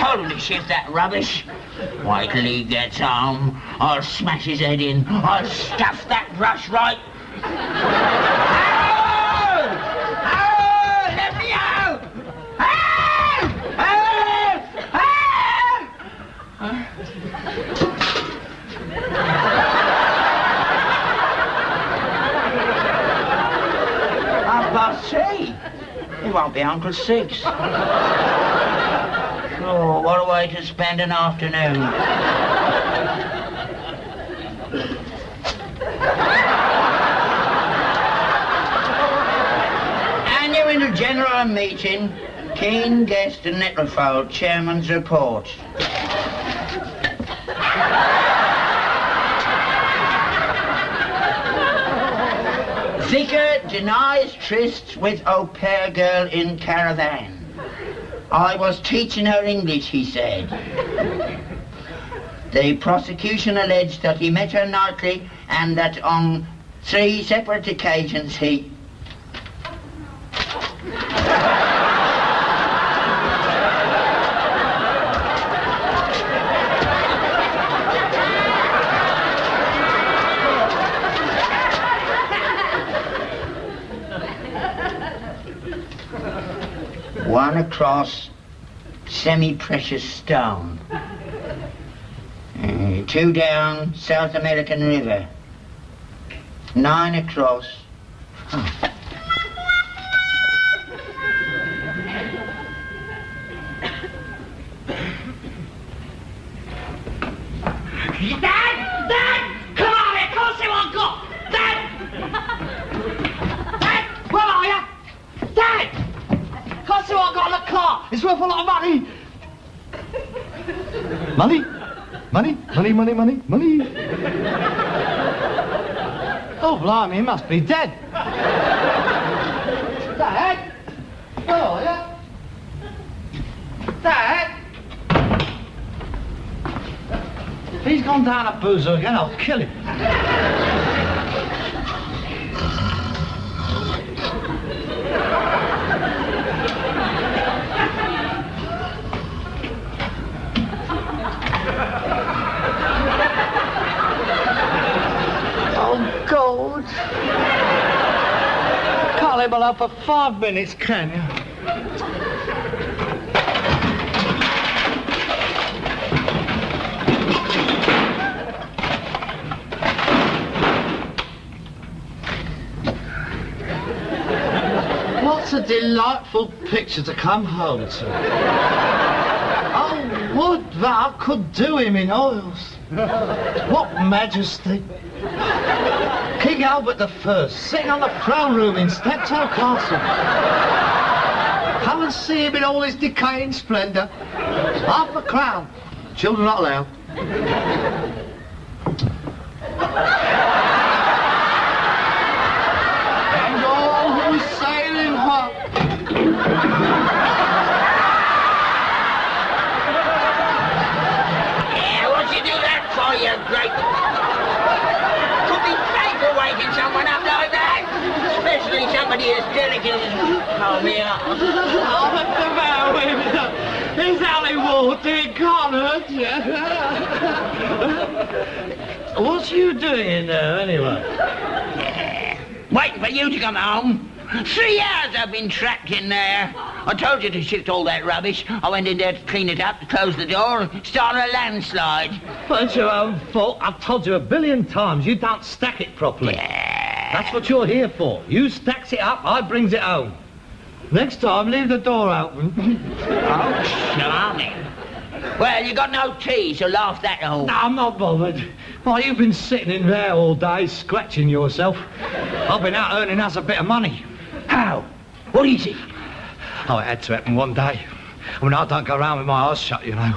told him to shift that rubbish. Wait till he gets home. I'll smash his head in. I'll stuff that brush right. Oh! Let me out! $3:30. He won't be home till 6. Oh, what a way to spend an afternoon. Annual general meeting, Keen, Guest and Nettlefold, Chairman's report. Vicar denies tryst with au pair girl in caravan. I was teaching her English, he said. The prosecution alleged that he met her nightly and that on 3 separate occasions he... One across semi-precious stone. 2 down South American River. 9 across. Oh. Dad! Dad! Come on here! Come see what I've got! Dad! Dad! Where are you? Dad! Can't see what I've got in the car. It's worth a lot of money. Money? Money? Money, money, money, money. Oh, blimey, he must be dead. Dad? Where are you? Dad? If he's gone down a boozer again, I'll kill him. God. Can't leave alone for 5 minutes, can you? What a delightful picture to come home to. Oh, would that I could do him in oils. What majesty. King Albert I, sitting on the throne room in Steptoe Castle. Come and see him in all his decaying splendour. Half a crown. Children not allowed. And all who sail in hope. Yeah, what'd you do that for, you great... Waking someone up like that, especially somebody as delicate as... Oh, me up. Oh, what's the matter with him? He's only water, it can't hurt you. What's you doing in there, anyway? Waiting for you to come home. 3 hours I've been trapped in there. I told you to shift all that rubbish. I went in there to clean it up, to close the door, and start a landslide. Well, it's your own fault. I've told you 1,000,000,000 times you don't stack it properly. Yeah. That's what you're here for. You stacks it up, I brings it home. Next time, leave the door open. Oh, charming. Well, you got no tea, so laugh that off. No, I'm not bothered. Why, you've been sitting in there all day, scratching yourself. I've been out earning us a bit of money. How? What is it? Oh, it had to happen one day. I mean, I don't go around with my eyes shut, you know.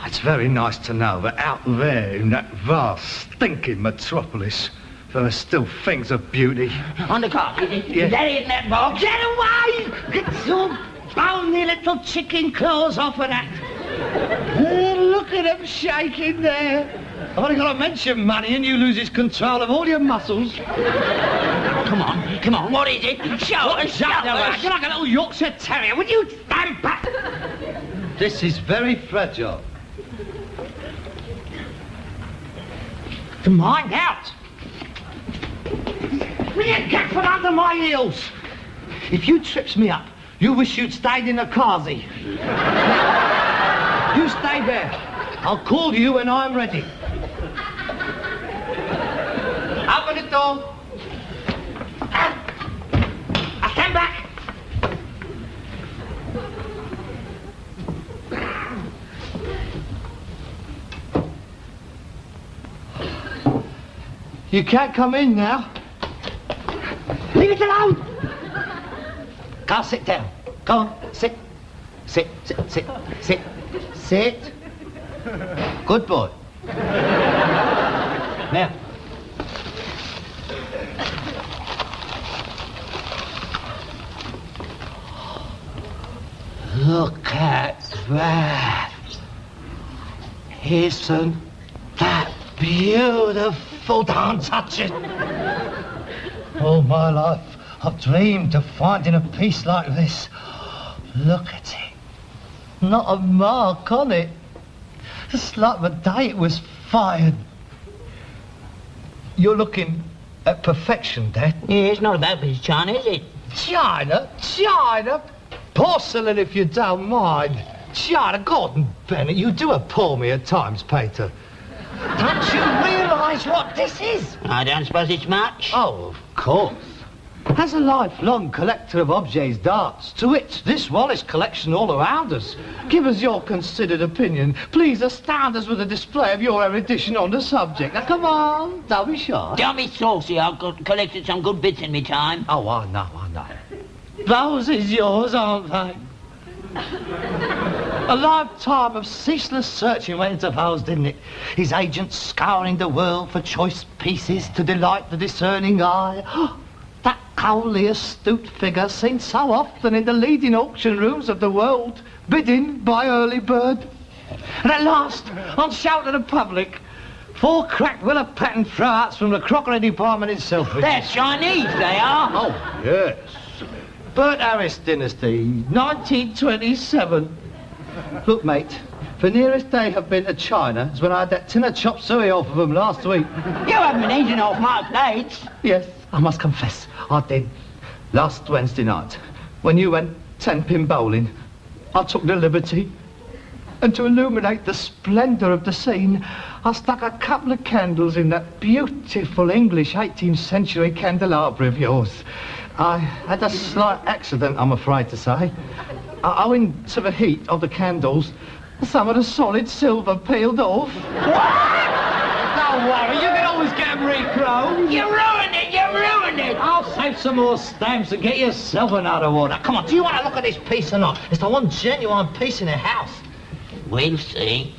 It's very nice to know that out there in that vast, stinking metropolis, there are still things of beauty. On the carpet, is it? Yeah. Is that it in that box? Get away! Get your bony little chicken claws off of that. Look at them shaking there. I've only got to mention money and you loses control of all your muscles. Come on, what is it? Show us, show us. You're like a little Yorkshire Terrier. Would you stand back? This is very fragile. Mind out! Get from under my heels! If you trips me up, you wish you'd stayed in the carsy. You stay there. I'll call you when I'm ready. Open the door. I stand back. You can't come in now. Leave it alone. Go sit down. Go on, sit. Sit. Good boy. Now. Look at that. Isn't that beautiful? Don't touch it. All my life, I've dreamed of finding a piece like this. Look at it. Not a mark on it. Just like the day it was fired. You're looking at perfection, Dad. Yeah, it's not about this China, is it? China? Porcelain, if you don't mind. China, Gordon Bennett, you do appall me at times, Peter. Don't you realise what this is? I don't suppose it's much. Oh, of course. As a lifelong collector of objets d'art, to which this Wallace collection all around us, give us your considered opinion. Please astound us with a display of your erudition on the subject. Now, come on, don't be shy. Don't be saucy, I've collected some good bits in my time. Oh, I know. Those is yours, aren't they? A lifetime of ceaseless searching went into those, didn't it? His agents scouring the world for choice pieces to delight the discerning eye. That cowley, astute figure seen so often in the leading auction rooms of the world, bidding by early bird. And at last, on shout to the public, 4 cracked Willa pattern throwouts from the crockery department itself. They're Chinese, they are. Oh, yes. Bert Harris dynasty, 1927. Look, mate, the nearest they have been to China is when I had that tin of chop suey off of them last week. You haven't been eating off my plates. Yes, I must confess, I did. Last Wednesday night, when you went 10-pin bowling, I took the liberty, and to illuminate the splendour of the scene, I stuck a couple of candles in that beautiful English 18th century candelabra of yours. I had a slight accident, I'm afraid to say. Owing to the heat of the candles, some of the solid silver peeled off. What? Don't worry, you can always get them re-crowned. You ruined it. I'll save some more stamps and get yourself another one. Now, come on, do you want to look at this piece or not? It's the one genuine piece in the house. We'll see.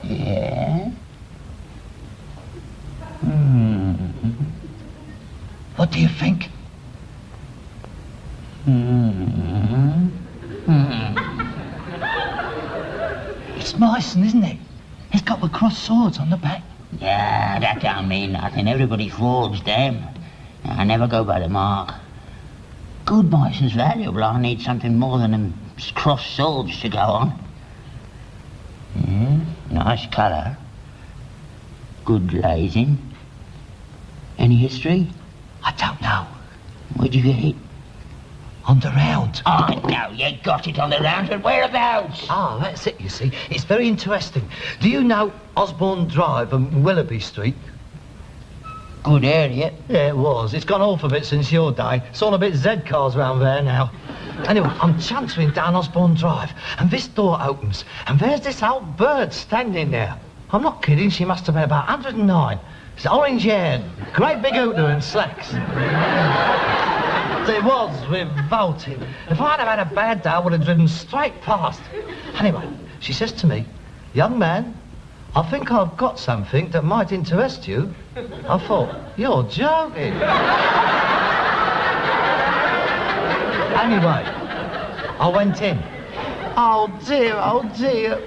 Yeah. What do you think? It's Meissen, isn't it? It's got the cross swords on the back. Yeah, that don't mean nothing. Everybody frauds them. I never go by the mark. Good Meissen's valuable. I need something more than them cross swords to go on. Nice colour. Good glazing. Any history? I don't know. Where'd you get it? On the round. Oh, no, you got it on the round, but whereabouts? Ah, that's it, you see. It's very interesting. Do you know Osborne Drive and Willoughby Street? Good area. Yeah, it was. It's gone off a bit since your day. It's all a bit Z-cars round there now. Anyway, I'm chancering down Osborne Drive, and this door opens, and there's this old bird standing there. I'm not kidding, she must have been about 109. It's orange-haired, great big hooter and slacks. It was revolting. If I'd have had a bad day, I would have driven straight past. Anyway, she says to me, young man, I think I've got something that might interest you. I thought, you're joking. Anyway, I went in. Oh dear.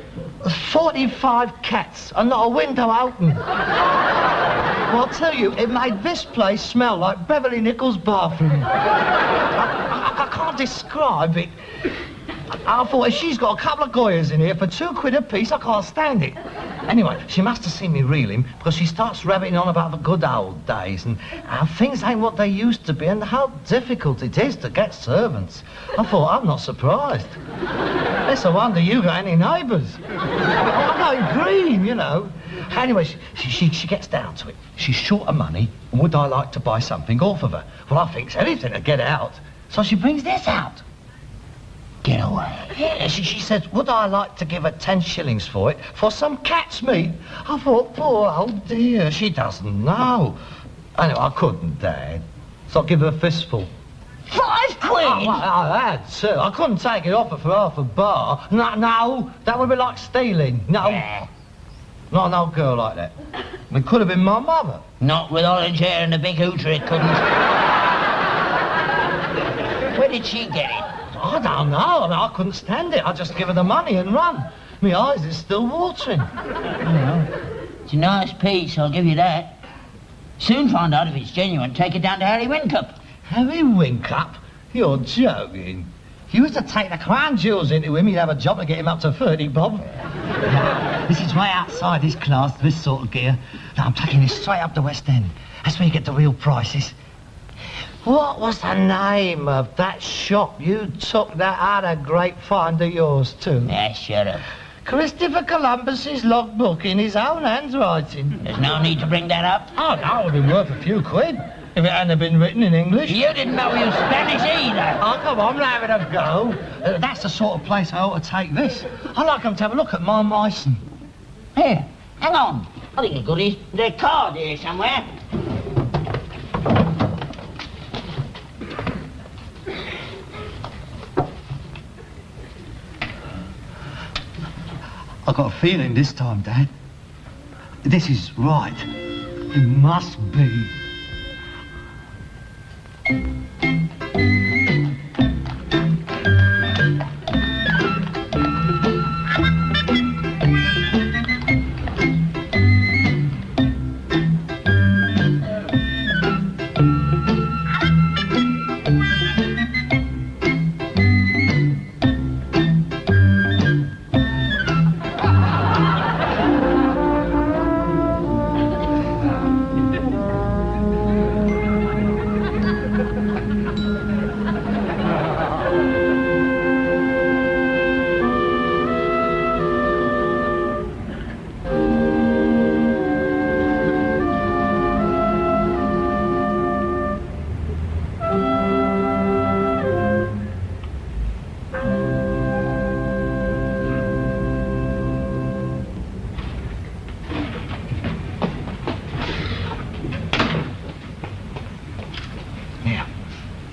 45 cats and not a window open. Well, I'll tell you, it made this place smell like Beverly Nichols' bathroom. I can't describe it. I thought, if she's got a couple of Goyas in here for £2 a piece, I can't stand it. Anyway, she must have seen me reeling, because she starts rabbiting on about the good old days and how things ain't what they used to be and how difficult it is to get servants. I thought, I'm not surprised. It's a wonder you got any neighbours. I'm going green, you know. Anyway, she gets down to it. She's short of money, and would I like to buy something off of her? Well, I think's anything to get out. So she brings this out. Get away. Yeah, she said, would I like to give her 10 shillings for it, for some cat's meat? I thought, poor old dear, she doesn't know. Anyway, I couldn't, Dad. So I give her a fistful. £5? I had to. I couldn't take it off her for half a bar. No, that would be like stealing. No. Yeah. Not an old girl like that. It could have been my mother. Not with orange hair and a big hooter, it couldn't. Where did she get it? I don't know. I mean, I couldn't stand it. I just give her the money and run. My eyes is still watering. It's a nice piece, I'll give you that. Soon find out if it's genuine. Take it down to Harry Wincup. Harry Wincup? You're joking. If you was to take the crown jewels into him, you'd have a job to get him up to 30 bob. This is way outside his class, this sort of gear. Now, I'm taking this straight up the West End. That's where you get the real prices. What was the name of that shop you took that other great find of yours to? Yeah, shut up. Christopher Columbus's logbook in his own handwriting. There's no need to bring that up. Oh, no, it would be worth a few quid if it hadn't been written in English. You didn't know he was Spanish either. Oh, come on, have it a go. That's the sort of place I ought to take this. I'd like them to have a look at my Meissen. Here, hang on. I think it's good. There's a card here somewhere. I've got a feeling this time, Dad. This is right. It must be.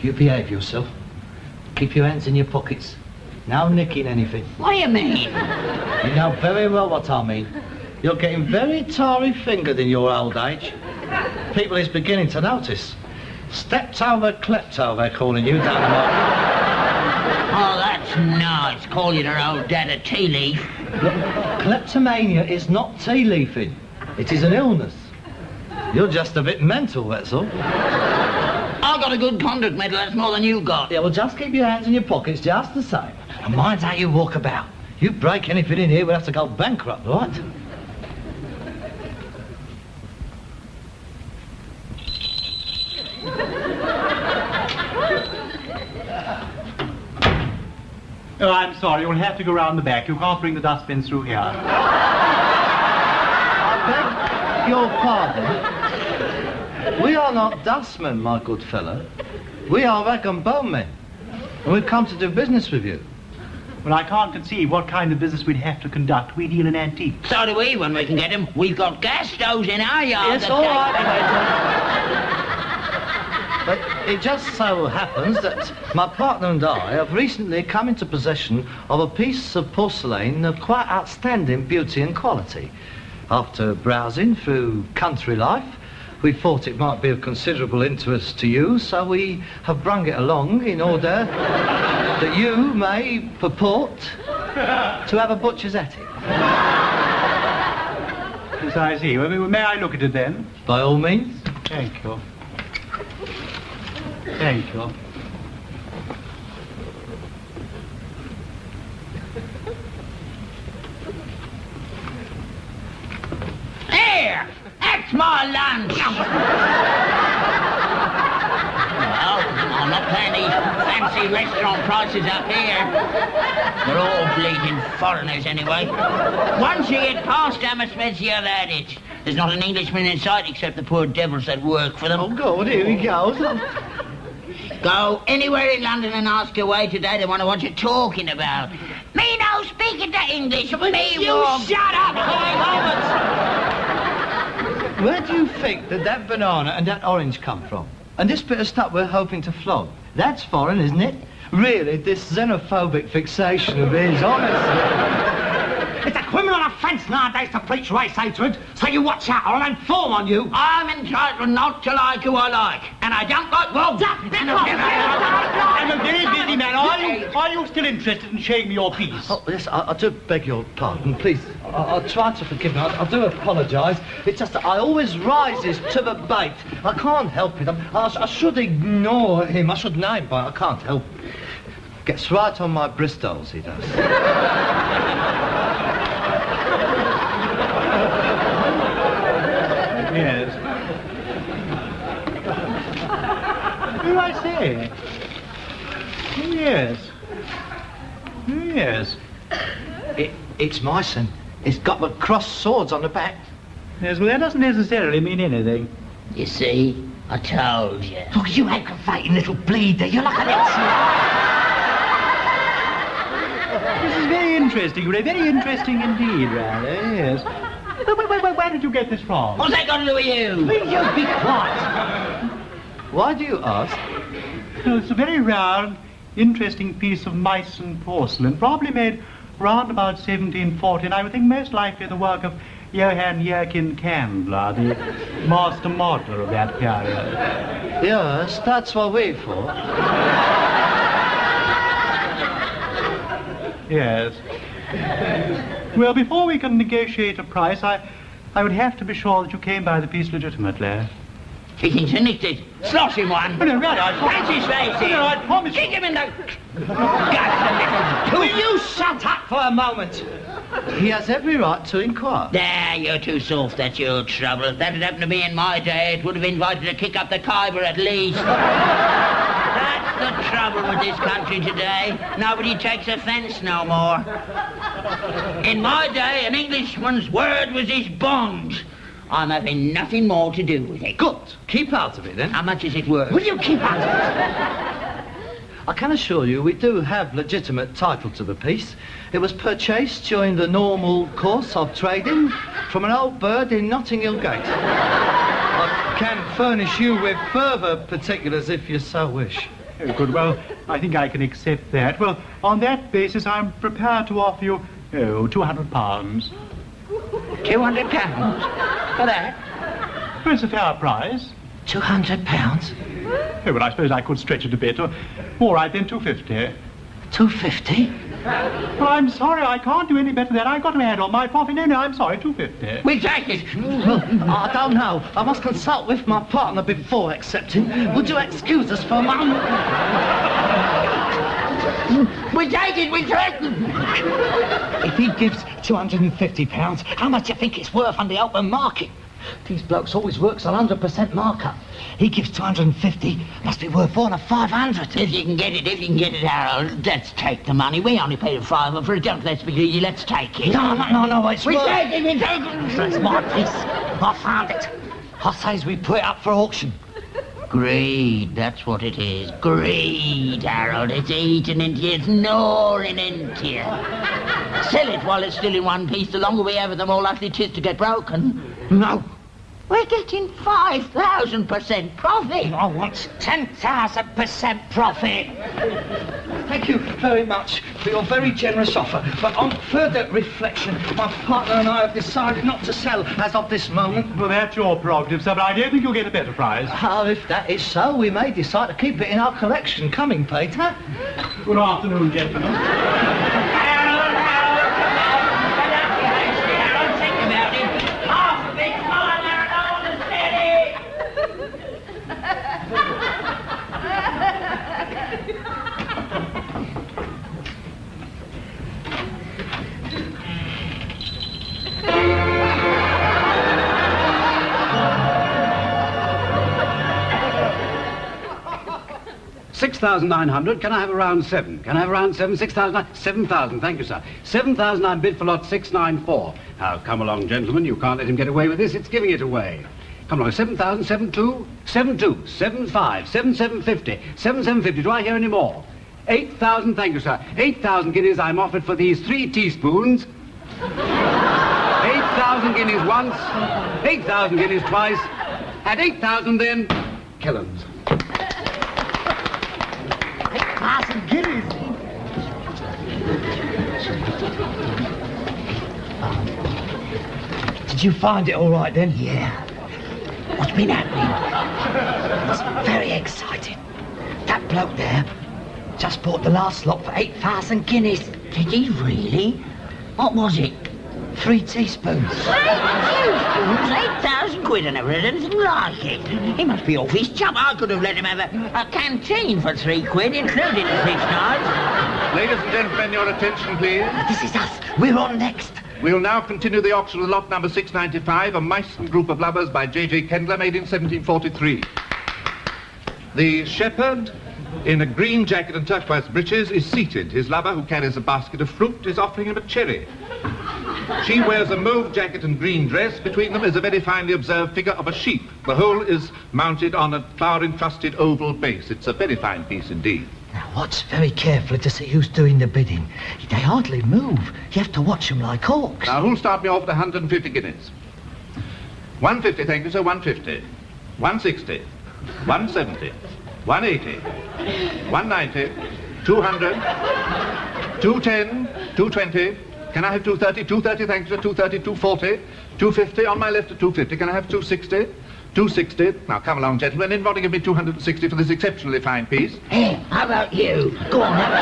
You behave yourself. Keep your hands in your pockets. No nicking anything. What do you mean? You know very well what I mean. You're getting very tarry-fingered in your old age. People is beginning to notice. Steptoe, klepto, they're calling you down the line. Oh, that's nice, calling her old dad a tea leaf. Look, kleptomania is not tea leafing. It is an illness. You're just a bit mental, that's all. I got a good conduct medal, that's more than you got. Yeah, well, just keep your hands in your pockets just the same. And mind how you walk about. You break anything in here, we'll have to go bankrupt, right? Oh, I'm sorry, you'll have to go round the back. You can't bring the dustbins through here. I beg your pardon. We are not dustmen, my good fellow. We are rag and bone men. And we've come to do business with you. Well, I can't conceive what kind of business we'd have to conduct. We deal in antiques. So do we when we can get them. We've got gas stoves in our yard. It's all right, But it just so happens that my partner and I have recently come into possession of a piece of porcelain of quite outstanding beauty and quality. After browsing through country life, we thought it might be of considerable interest to you, so we have brung it along in order that you may purport to have a butcher's at it. Yes, I see. Well, may I look at it then? By all means. Thank you. Thank you. Here! That's my lunch! Well, I'm not paying these fancy restaurant prices up here. They're all bleeding foreigners anyway. Once you get past Hammersmith's, you're at it. There's not an Englishman in sight except the poor devils that work for them. Oh, God, here he goes. Go anywhere in London and ask your way today. They want to know what you're talking about. Me no speaking to English. Me You shut up, boy! Where do you think that banana and that orange come from? And this bit of stuff we're hoping to flog. That's foreign, isn't it? Really, this xenophobic fixation of his, honestly. It's a criminal offence nowadays to preach race hatred, so you watch out or I'll inform on you. I'm entitled not to like who I like, and I don't like Rob. I'm a very busy man. Are you still interested in showing me your piece? Oh, yes, I do beg your pardon, please. I'll try to forgive me. I do apologise. It's just that I always rises to the bait. I can't help it. I should ignore him. I should name, but I can't help it. Gets right on my Bristols, he does. Yes. What do I say? Oh, yes. Oh, yes. It's Meissen. It's got the crossed swords on the back. Yes, well, that doesn't necessarily mean anything. You see, I told you. Look, you aggravating little bleeder. You're like an excellent. This is very interesting, Ray. Very interesting indeed, rather, yes. Where did you get this from? What's that got to do with you? Will you be quiet? Why do you ask? Well, it's a very rare, interesting piece of Meissen porcelain, probably made round about 1740, and I would think most likely the work of Johann Joachim Candler, the master modeler of that period. Yes, that's what we thought. Yes. Well, before we can negotiate a price, I would have to be sure that you came by the piece legitimately. He thinks he nicked it. Slosh him one. No, really, Punch his face in. No, I promise Kick you. him in the... Guts, Will you shut up for a moment? He has every right to inquire. There, you're too soft. That's your trouble. If that had happened to me in my day, it would have invited a kick up the Khyber at least. That's the trouble with this country today. Nobody takes offence no more. In my day, an Englishman's word was his bond. I'm having nothing more to do with it. Good. Keep out of it, then. How much is it worth? Will you keep out of it? I can assure you we do have legitimate title to the piece. It was purchased during the normal course of trading from an old bird in Notting Hill Gate. I can furnish you with further particulars if you so wish. Oh, good. Well, I think I can accept that. Well, on that basis, I'm prepared to offer you, £200. £200 for that? Well, it's a fair price. £200? Oh, well, I suppose I could stretch it a bit. All right, then, £250. £250? Well, I'm sorry, I can't do any better than that. I've got to add on my profit. No, I'm sorry, £250. We take it. Well, I don't know. I must consult with my partner before accepting. Would you excuse us for a moment? We take it, we take it. If he gives £250, how much do you think it's worth on the open market? These blokes always works on 100% markup. He gives 250, must be worth more than 500. If you can get it, Harold, let's take the money. We only paid a fiver for it. Don't let's be greedy, let's take it. No, it's We worth... take it, we take it. It's my piece. I found it. I says we put it up for auction. Greed, that's what it is. Greed, Harold. It's eating into you, it's gnawing into you. Sell it while it's still in one piece. The longer we have it, the more likely it is to get broken. No. We're getting 5,000% profit. I want 10,000% profit. Thank you very much for your very generous offer, but on further reflection, my partner and I have decided not to sell as of this moment. Well, that's your prerogative, sir, but I don't think you'll get a better price. Oh, if that is so, we may decide to keep it in our collection. Coming, Peter. Good afternoon, gentlemen. $6,900. Can I have a round 7? Can I have a round 7? 6,000. 7,000. Thank you, sir. 7,000. I bid for lot 694. Now, come along, gentlemen. You can't let him get away with this. It's giving it away. Come along. 7,000. 7,2. 7,2. 7,5. 7,750. 7,750. Do I hear any more? 8,000. Thank you, sir. 8,000 guineas I'm offered for these 3 teaspoons. 8,000 guineas once. 8,000 guineas twice. At 8,000 then, Kellens. 8,000 guineas. Did you find it all right then? Yeah. What's been happening? It's very exciting. That bloke there just bought the last lot for 8,000 guineas. Did he really? What was it? 3 teaspoons. 3 teaspoons? 8,000 quid. I never had anything like it. He must be off his chump. I could have let him have a canteen for 3 quid, including the fish knives. Ladies and gentlemen, your attention, please. This is us. We're on next. We'll now continue the auction of lot number 695, a Meissen group of lovers by J.J. Kendler, made in 1743. The shepherd, in a green jacket and turquoise breeches, is seated. His lover, who carries a basket of fruit, is offering him a cherry. She wears a mauve jacket and green dress. Between them is a very finely observed figure of a sheep. The whole is mounted on a flower-encrusted oval base. It's a very fine piece indeed. Now, watch very carefully to see who's doing the bidding. They hardly move. You have to watch them like hawks. Now, who'll start me off at 150 guineas? 150, thank you, sir, 150. 160. 170. 180. 190. 200. 210. 220. Can I have 230? 230, thank you, sir. 230, 240. 250, on my left at 250. Can I have 260? 260. Now, come along, gentlemen. Anybody give me 260 for this exceptionally fine piece? Hey, how about you? Go on, have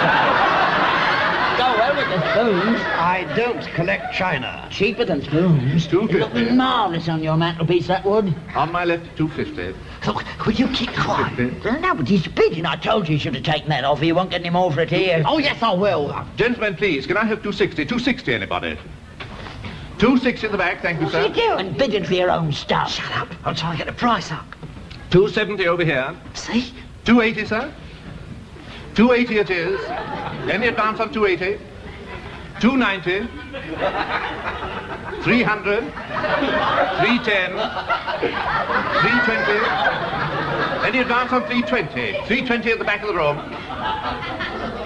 Go well with the spoons. I don't collect china. Cheaper than spoons. 250. Looking marvellous on your mantelpiece, that would. On my left, 250. Look, will you keep quiet? 250. No, but he's bidding. I told you should have taken that off. You won't get any more for it here. Oh, yes, I will. Gentlemen, please, can I have 260? 260, anybody? 260 in the back, thank you, What's he sir. doing? Bidding for your own stuff. Shut up. I'm trying to get the price up. 270 over here. See? 280, sir. 280 it is. Any advance on 280? 290. 300. 310. 320. Any advance on 320? 320 at the back of the room.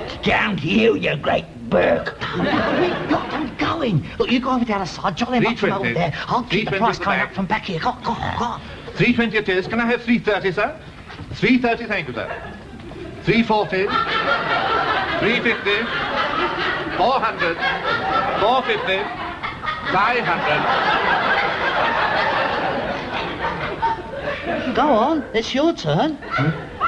It's down to you, you great Burke. Look, I'm going. Look, you go over down the side, jolly him up from over there. I'll keep the 320 price at the going back. up from back here. Go on, go on, go on. 320 it is. Can I have 330, sir? 330, thank you, sir. 340. 350. 400. 450. 500. Go on, it's your turn.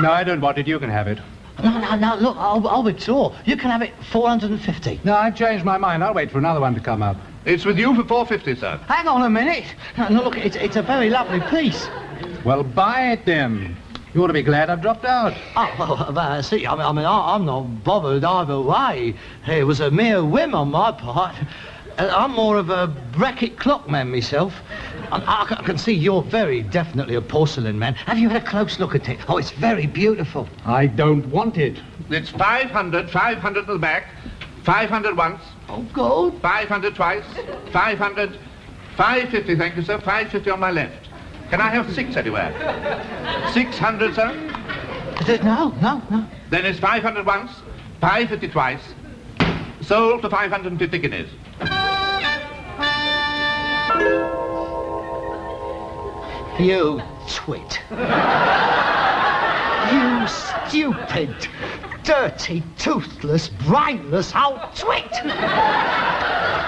No, I don't want it. You can have it. No, look, I'll withdraw. You can have it 450. No, I've changed my mind. I'll wait for another one to come up. It's with you for 450, sir. Hang on a minute. No, look, it's a very lovely piece. Well, buy it then. You ought to be glad I've dropped out. Oh, well, see, I mean, I'm not bothered either way. It was a mere whim on my part. I'm more of a bracket clock man myself. I can see you're very definitely a porcelain man. Have you had a close look at it? Oh, it's very beautiful. I don't want it. It's 500. 500 at the back. 500 once. Oh, God. 500 twice. 500. 550, thank you, sir. 550 on my left. Can I have 6 anywhere? 600, sir? No. Then it's 500 once, 550 twice. Sold for 550 guineas. You twit. You stupid, dirty, toothless, brainless old twit.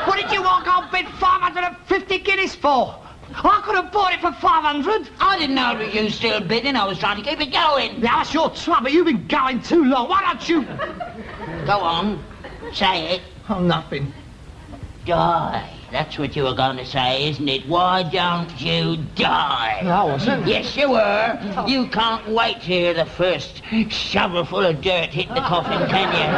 What did you want to bid 550 guineas for? I could have bought it for 500. I didn't know it was you still bidding. I was trying to keep it going. Now, that's your trouble. You've been going too long. Why don't you... Go on. Say it. Oh, nothing. Die. That's what you were going to say, isn't it? Why don't you die? No, I wasn't. Yes, you were. You can't wait to hear the first shovelful of dirt hit the coffin, can you?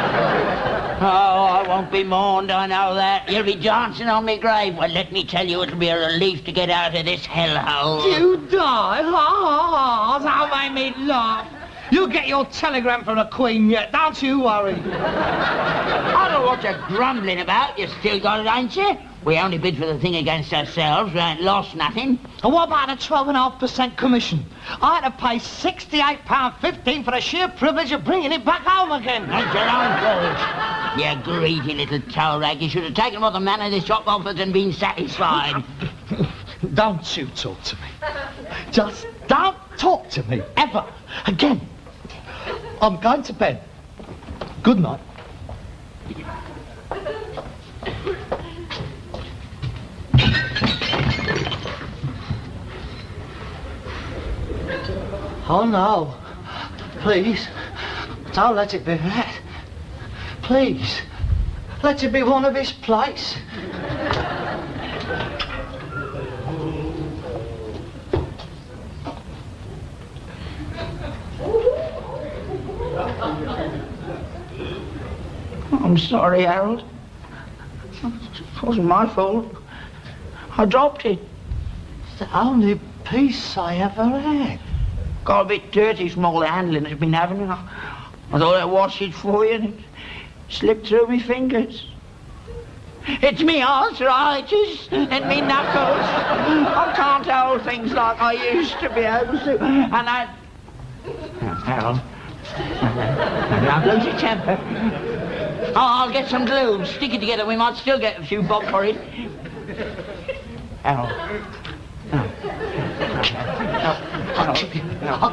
Oh, I won't be mourned, I know that. You'll be dancing on me grave. Well, let me tell you, it'll be a relief to get out of this hellhole. You die? Oh, that made me laugh. You'll get your telegram from the Queen yet, don't you worry. I don't know what you're grumbling about. You still got it, ain't you? We only bid for the thing against ourselves. We ain't lost nothing. And what about the 12.5% commission? I had to pay £68.15 for the sheer privilege of bringing it back home again. That's your own fault. You greedy little toe rag. You should have taken what the man of the shop offered and been satisfied. Don't you talk to me. Just don't talk to me, ever, again. I'm going to bed. Good night. Oh, no. Please, don't let it be that. Please, let it be one of his plates. I'm sorry, Harold. It wasn't my fault. I dropped it. It's the only piece I ever had. Got a bit dirty from all the handling it's been having. I thought I'd wash it for you and it slipped through my fingers. It's me arthritis and me knuckles. I can't hold things like I used to be able to. And I... Harold, don't lose your temper. Oh, I'll get some glue, stick it together. We might still get a few bob for it. Harold. No.